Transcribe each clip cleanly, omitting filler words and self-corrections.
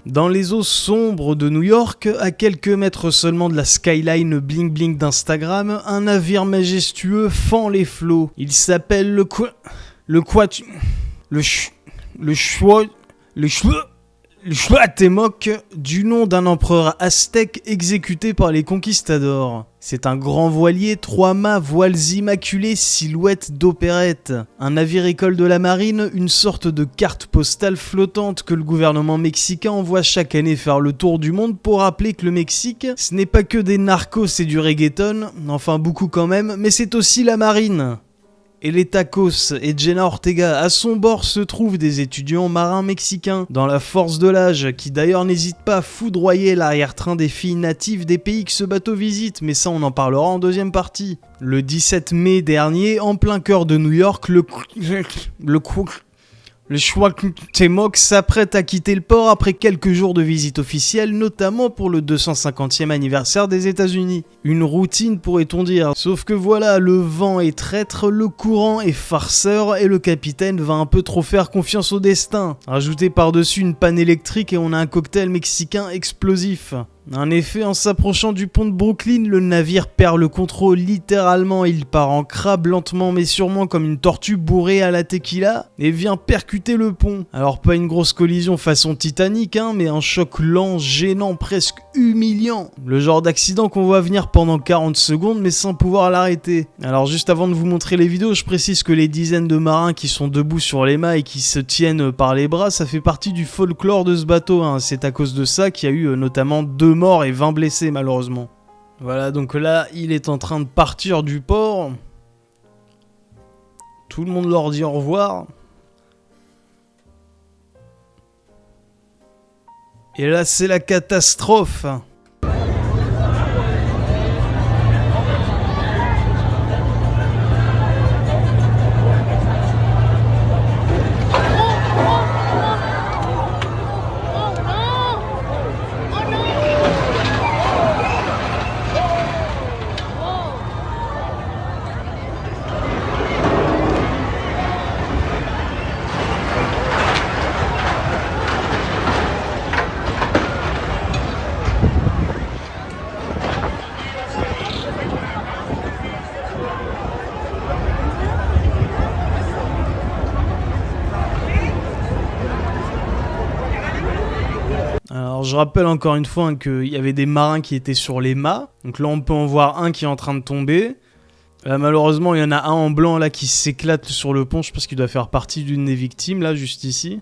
Dans les eaux sombres de New York, à quelques mètres seulement de la skyline bling bling d'Instagram, un navire majestueux fend les flots. Il s'appelle le Cuauhtémoc, du nom d'un empereur aztèque exécuté par les conquistadors. C'est un grand voilier, 3 mâts, voiles immaculées, silhouette d'opérette. Un navire-école de la marine, une sorte de carte postale flottante que le gouvernement mexicain envoie chaque année faire le tour du monde pour rappeler que le Mexique, ce n'est pas que des narcos et du reggaeton, enfin beaucoup quand même, mais c'est aussi la marine. Et les tacos et Jenna Ortega, à son bord se trouvent des étudiants marins mexicains, dans la force de l'âge, qui d'ailleurs n'hésitent pas à foudroyer l'arrière-train des filles natives des pays que ce bateau visite, mais ça on en parlera en deuxième partie. Le 17 mai dernier, en plein cœur de New York, le Cuauhtémoc s'apprête à quitter le port après quelques jours de visite officielle, notamment pour le 250e anniversaire des États-Unis. Une routine pourrait-on dire, sauf que voilà, le vent est traître, le courant est farceur et le capitaine va un peu trop faire confiance au destin. Rajoutez par-dessus une panne électrique et on a un cocktail mexicain explosif. En effet, en s'approchant du pont de Brooklyn, le navire perd le contrôle littéralement, il part en crabe lentement mais sûrement comme une tortue bourrée à la tequila et vient percuter le pont. Alors pas une grosse collision façon Titanic, mais un choc lent, gênant, presque humiliant. Le genre d'accident qu'on voit venir pendant 40 secondes mais sans pouvoir l'arrêter. Alors juste avant de vous montrer les vidéos, je précise que les dizaines de marins qui sont debout sur les mâts et qui se tiennent par les bras, ça fait partie du folklore de ce bateau. C'est à cause de ça qu'il y a eu notamment 2 morts et 20 blessés malheureusement. Voilà, donc là, il est en train de partir du port. Tout le monde leur dit au revoir. Et là, c'est la catastrophe. Alors je rappelle encore une fois qu'il y avait des marins qui étaient sur les mâts. Donc là on peut en voir un qui est en train de tomber. Malheureusement il y en a un en blanc là qui s'éclate sur le pont. Je pense qu'il doit faire partie d'une des victimes là juste ici.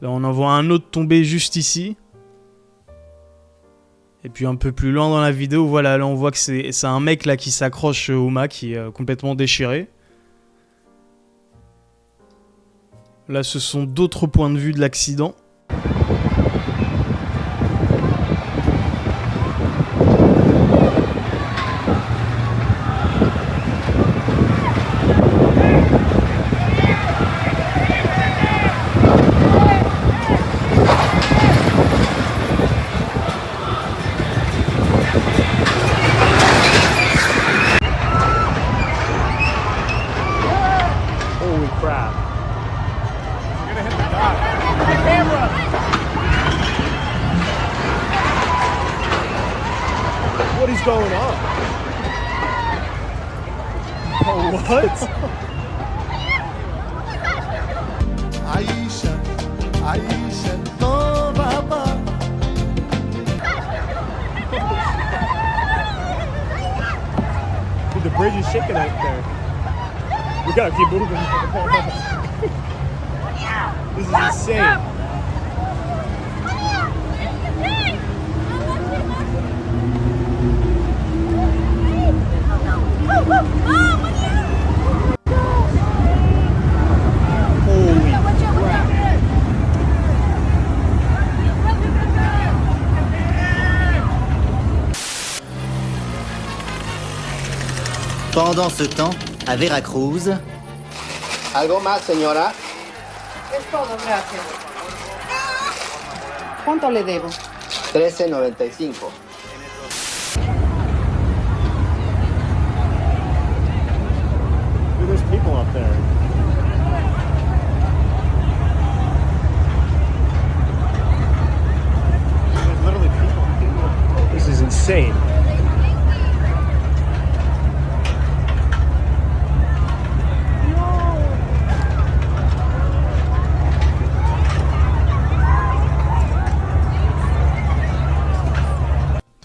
Là on en voit un autre tomber juste ici. Et puis un peu plus loin dans la vidéo, voilà, là on voit que c'est un mec là qui s'accroche au mât qui est complètement déchiré. Là, ce sont d'autres points de vue de l'accident. Holy crap. What is going on? Oh, what? Aisha, Aisha, no baba. Dude, the bridge is shaking out there. We gotta keep moving. This is insane. Holy crap. Pendant ce temps, à Veracruz, ¿Algo más, señora? Es todo, gracias. ¿Cuánto le debo? $13.95. Dude, there's people up there. insane.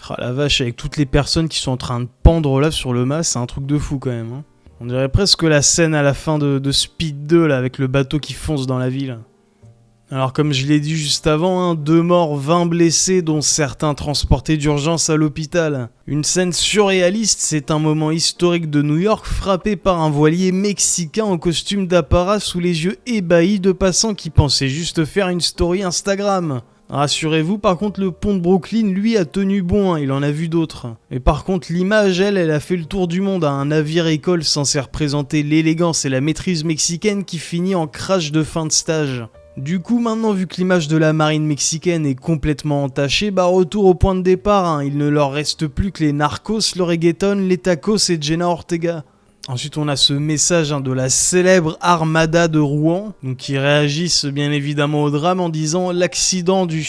Ah la vache, avec toutes les personnes qui sont en train de pendre là sur le mât, c'est un truc de fou quand même. Hein. On dirait presque la scène à la fin de Speed 2 là, avec le bateau qui fonce dans la ville. Alors comme je l'ai dit juste avant, hein, 2 morts, 20 blessés, dont certains transportés d'urgence à l'hôpital. Une scène surréaliste, c'est un moment historique de New York frappé par un voilier mexicain en costume d'apparat sous les yeux ébahis de passants qui pensaient juste faire une story Instagram. Rassurez-vous, par contre, le pont de Brooklyn, lui, a tenu bon, hein, il en a vu d'autres. Et par contre, l'image, elle a fait le tour du monde, hein, un navire-école censé représenter l'élégance et la maîtrise mexicaine qui finit en crash de fin de stage. Du coup, maintenant, vu que l'image de la marine mexicaine est complètement entachée, bah retour au point de départ, hein, il ne leur reste plus que les narcos, le reggaeton, les tacos et Jenna Ortega. Ensuite, on a ce message de la célèbre Armada de Rouen, donc qui réagissent bien évidemment au drame en disant « L'accident du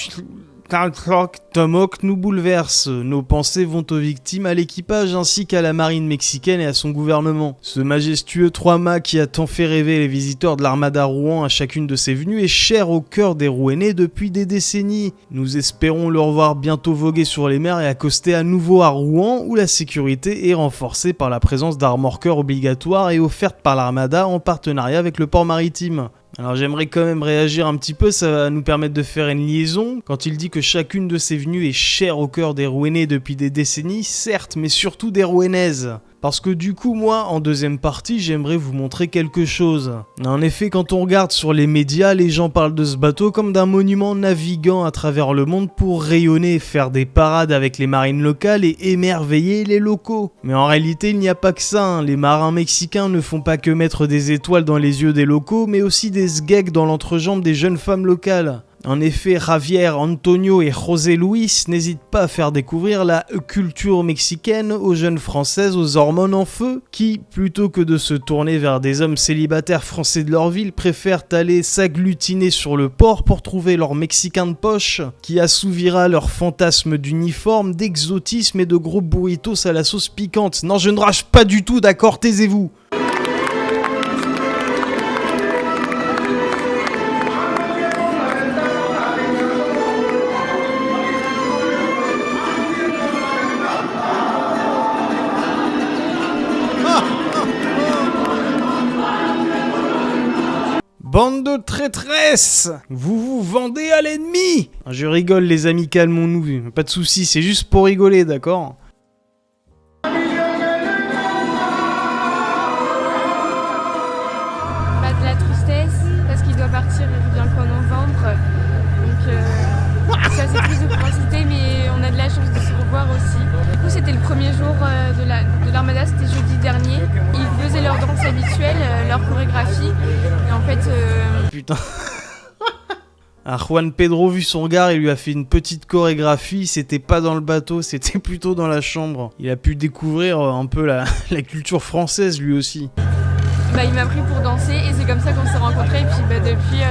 Tomahawk nous bouleverse. Nos pensées vont aux victimes, à l'équipage ainsi qu'à la marine mexicaine et à son gouvernement. Ce majestueux 3-mâts qui a tant fait rêver les visiteurs de l'Armada Rouen à chacune de ses venues est cher au cœur des Rouennais depuis des décennies. Nous espérons le revoir bientôt voguer sur les mers et accoster à nouveau à Rouen où la sécurité est renforcée par la présence d'armorqueurs obligatoires et offerte par l'Armada en partenariat avec le port maritime. » Alors j'aimerais quand même réagir un petit peu, ça va nous permettre de faire une liaison. Quand il dit que chacune de ses venues est chère au cœur des Rouennais depuis des décennies, certes, mais surtout des Rouennaises. Parce que du coup, moi, en deuxième partie, j'aimerais vous montrer quelque chose. En effet, quand on regarde sur les médias, les gens parlent de ce bateau comme d'un monument naviguant à travers le monde pour rayonner, faire des parades avec les marines locales et émerveiller les locaux. Mais en réalité, il n'y a pas que ça, hein. Les marins mexicains ne font pas que mettre des étoiles dans les yeux des locaux, mais aussi des sgeeks dans l'entrejambe des jeunes femmes locales. En effet, Javier, Antonio et José Luis n'hésitent pas à faire découvrir la culture mexicaine aux jeunes françaises aux hormones en feu, qui, plutôt que de se tourner vers des hommes célibataires français de leur ville, préfèrent aller s'agglutiner sur le port pour trouver leur mexicain de poche, qui assouvira leur fantasme d'uniforme, d'exotisme et de gros burritos à la sauce piquante. Non, je ne rage pas du tout, d'accord, taisez-vous. Bande de traîtresses! Vous vous vendez à l'ennemi! Je rigole les amis, calmons-nous, pas de soucis, c'est juste pour rigoler, d'accord? Bah, de la tristesse, parce qu'il doit partir, il revient le 3 novembre, donc ça c'est plus de intensité, mais on a de la chance de se revoir aussi. Du coup c'était le premier jour de l'Armada, c'était jeudi dernier. Ils faisaient leur danse habituelle, leur chorégraphie, et en fait... Putain. Juan Pedro, vu son regard, il lui a fait une petite chorégraphie, c'était pas dans le bateau, c'était plutôt dans la chambre. Il a pu découvrir un peu la culture française lui aussi. Bah, il m'a pris pour danser et c'est comme ça qu'on s'est rencontrés, et puis bah, depuis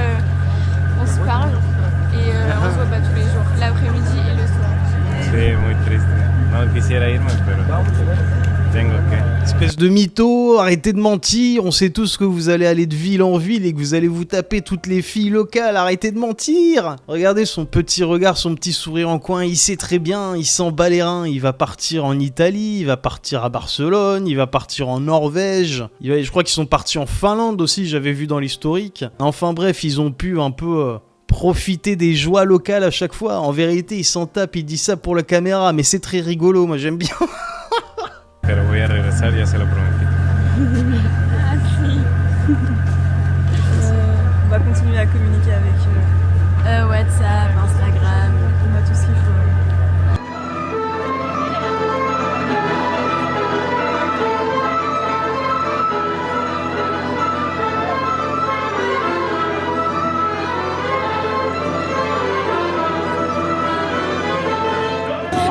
on se parle et on se voit tous les jours, l'après-midi et le soir. C'est muy triste. No quisiera irme, pero tengo que. Espèce de mytho, arrêtez de mentir, on sait tous que vous allez aller de ville en ville et que vous allez vous taper toutes les filles locales, arrêtez de mentir. Regardez son petit regard, son petit sourire en coin, il sait très bien, il s'en bat les reins, il va partir en Italie, il va partir à Barcelone, il va partir en Norvège, je crois qu'ils sont partis en Finlande aussi, j'avais vu dans l'historique. Enfin bref, ils ont pu un peu... profiter des joies locales à chaque fois. En vérité, il s'en tape, il dit ça pour la caméra, mais c'est très rigolo, moi j'aime bien. Pero voy a regresar, ya se lo prometí. On va continuer à communiquer avec WhatsApp, Instagram, on a tout ce qu'il faut.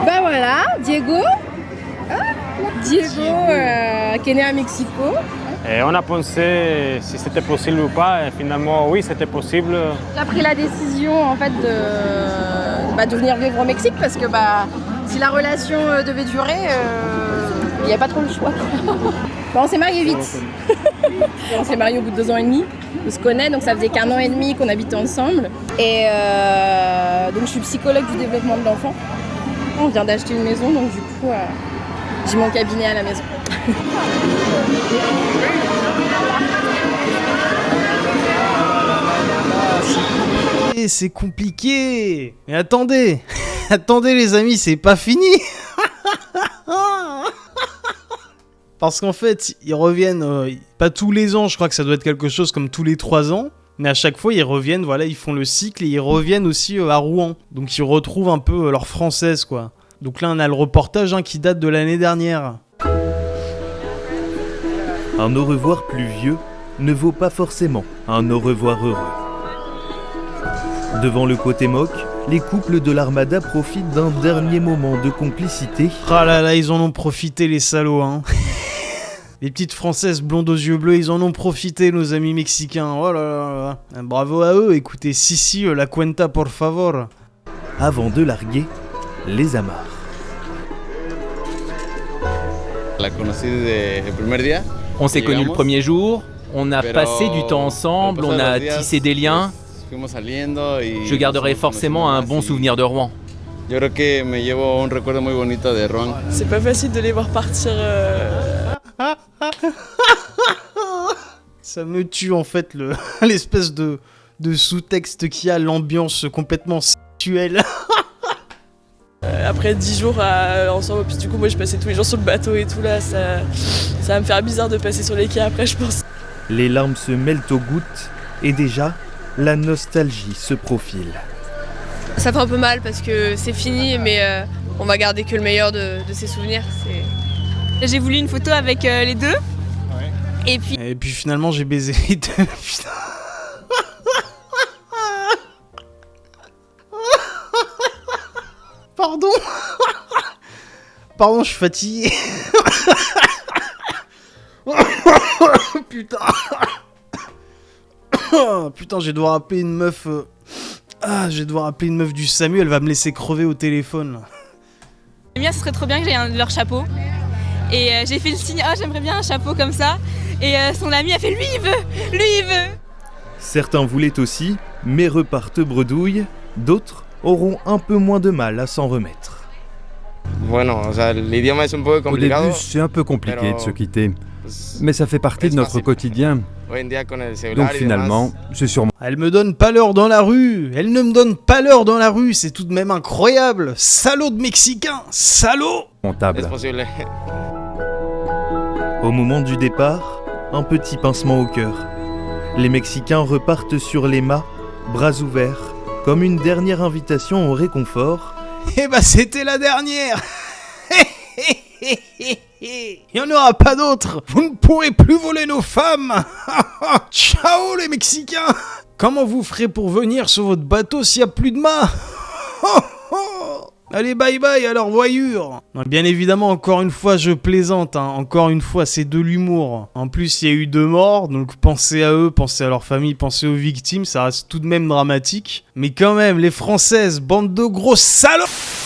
Bah voilà, Diego, qui est né à Mexico. Et on a pensé si c'était possible ou pas, et finalement oui, c'était possible. J'ai pris la décision en fait de venir vivre au Mexique parce que Si la relation devait durer, il n'y a pas trop le choix. Bon, on s'est mariés vite. On s'est mariés au bout de 2 ans et demi. On se connaît, donc ça faisait qu'1 an et demi qu'on habitait ensemble. Et donc je suis psychologue du développement de l'enfant. On vient d'acheter une maison, donc du coup, j'ai mon cabinet à la maison. C'est compliqué. Mais attendez, attendez les amis, c'est pas fini. Parce qu'en fait, ils reviennent, pas tous les ans, je crois que ça doit être quelque chose comme tous les 3 ans. Mais à chaque fois, ils reviennent, voilà, ils font le cycle et ils reviennent aussi à Rouen. Donc ils retrouvent un peu leur française, quoi. Donc là, on a le reportage qui date de l'année dernière. Un au revoir pluvieux ne vaut pas forcément un au revoir heureux. Devant le côté moque, les couples de l'Armada profitent d'un dernier moment de complicité. Ah là là, ils en ont profité les salauds, hein. Les petites françaises blondes aux yeux bleus, ils en ont profité, nos amis mexicains. Oh là là là. Bravo à eux, écoutez, si, la cuenta por favor. Avant de larguer les amarres. On s'est connus le premier jour, on a passé du temps ensemble, on a tissé des liens. Je garderai forcément un bon souvenir de Rouen. C'est pas facile de les voir partir. Ça me tue en fait l'espèce de sous-texte qui a l'ambiance complètement sexuelle. Après 10 jours ensemble, puis du coup moi je passais tous les jours sur le bateau et tout là, ça va me faire bizarre de passer sur les quais après je pense. Les larmes se mêlent aux gouttes et déjà, la nostalgie se profile. Ça fait un peu mal parce que c'est fini, mais on va garder que le meilleur de ces souvenirs. J'ai voulu une photo avec les deux. Ouais. Et puis finalement j'ai baisé les deux. Putain. Pardon. Pardon, je suis fatigué. Putain. Putain, je vais devoir appeler une meuf. Je vais devoir appeler une meuf du SAMU, elle va me laisser crever au téléphone. Bien, ce serait trop bien que j'aie leur chapeau. Et j'ai fait le signe, j'aimerais bien un chapeau comme ça. Et son ami a fait, lui il veut. Certains voulaient aussi, mais repartent bredouille. D'autres auront un peu moins de mal à s'en remettre. Au début, c'est un peu compliqué de se quitter. Mais ça fait partie de notre quotidien. Donc finalement, c'est sûrement... Elle me donne pas l'heure dans la rue. Elle ne me donne pas l'heure dans la rue. C'est tout de même incroyable. Salaud de Mexicain. Salaud. Comptable. Au moment du départ, un petit pincement au cœur. Les Mexicains repartent sur les mâts, bras ouverts, comme une dernière invitation au réconfort. Eh bah c'était la dernière. Il n'y en aura pas d'autres. Vous ne pourrez plus voler nos femmes. Ciao les Mexicains. Comment vous ferez pour venir sur votre bateau s'il n'y a plus de mât? Allez, bye bye, alors voyure. Bien évidemment, encore une fois, je plaisante. Encore une fois, c'est de l'humour. En plus, il y a eu 2 morts, donc pensez à eux, pensez à leur famille, pensez aux victimes. Ça reste tout de même dramatique. Mais quand même, les Françaises, bande de gros salauds.